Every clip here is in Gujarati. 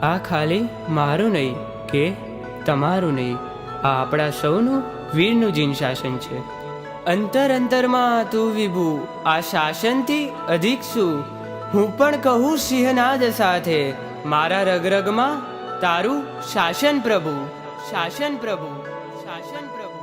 આ ખાલી મારું નહીં કે તમારું નહીં, આ આપણા સૌનું વીરનું જીન શાસન છે. અંતર અંતરમાં તું વિભુ, આ શાસનથી અધિક શું? હું પણ કહું સિંહનાદ સાથે, મારા રગરગમાં તારું શાસન પ્રભુ, શાસન પ્રભુ, શાસન પ્રભુ.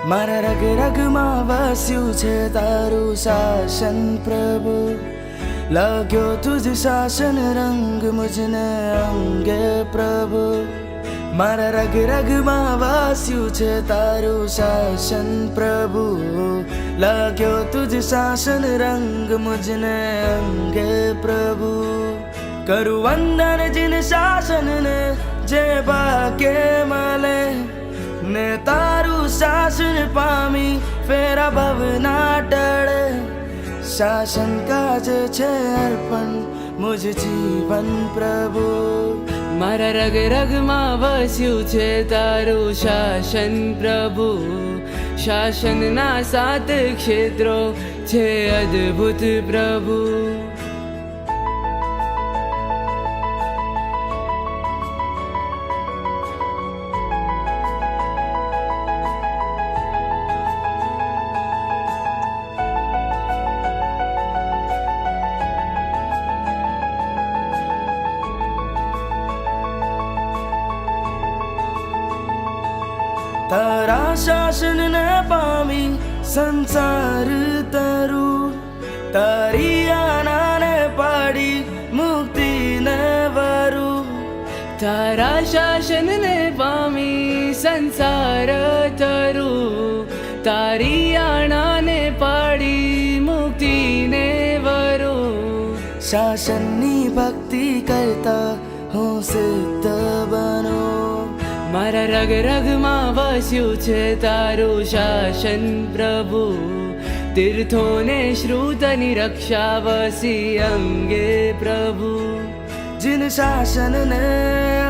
મારા રગ રગમાં વસ્યું છે તારું શાસન પ્રભુ, લાગ્યો તુજ શાસન રંગ મુજને અંગે પ્રભુ. મારા રગ રગમાં વસ્યું છે તારું શાસન પ્રભુ, લાગ્યો તુજ શાસન રંગ મુજને અંગે પ્રભુ. કરું વંદન જીન શાસન ને જે બાકે મળે, ને તારું શાસન પામી ફેરા ભવના ટળે. શાસન કાજ છે અર્પણ મુજ જીવન પ્રભુ, મારા રગ રગમાં વસ્યું છે તારું શાસન પ્રભુ. શાસનના 7 ક્ષેત્રો છે અદ્ભુત પ્રભુ. તારા શાસન ને પામી સંસાર તરું, તારી આનાને પાડી મુક્તિ ને વરું. તારા શાસનને પામી સંસાર તરું, તારી આણાને પાડી મુક્તિને વરું. શાસનની ભક્તિ કરતા હું સિદ્ધ બનો, મારા રગ રગમાં વસ્યું છે તારું શાસન પ્રભુ. તીર્થોને શ્રુતની રક્ષા વસી અંગે પ્રભુ. જીન શાસન ને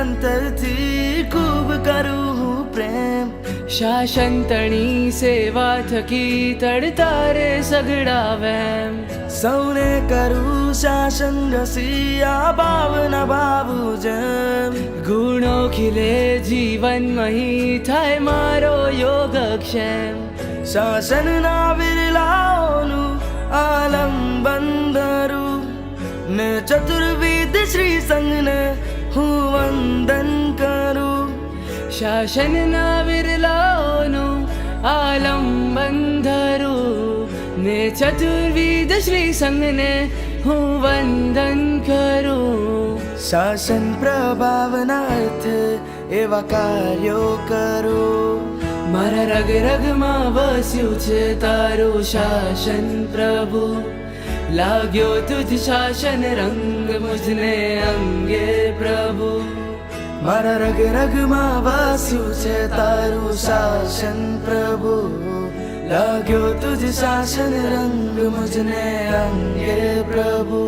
અંતરથી ખૂબ કરું હું પ્રેમ, શાસન તણી સેવા થકી તડતારે સગડાવેમ. સૌને કરું શાસન રસી આ ભાવના ભાવું જેમ. ગુણો ખીલે જીવનમહી થાય મારો યોગક્ષેમ. શાસનના વિરલાઓનું આલંબન ધરું, ને ચતુર્વિધ શ્રી સંઘને હું વંદન કરું. શાસનના વિરલાઓનું આલંબન ધરું, ને ચતુર્વિધ શ્રી સંઘને હું વંદન કરું. શાસન પ્રભાવના અર્થે એવા કાર્યો કરું, મારા રગ રગમાં વસ્યું છે તારું શાસન પ્રભુ. લાગ્યો તુજ શાસન રંગ મુજને અંગે પ્રભુ. મારા રગ રગમાં વાસ્યું છે તારું શાસન પ્રભુ, લાગ્યો તુજ શાસન રંગ મુજને અંગે પ્રભુ.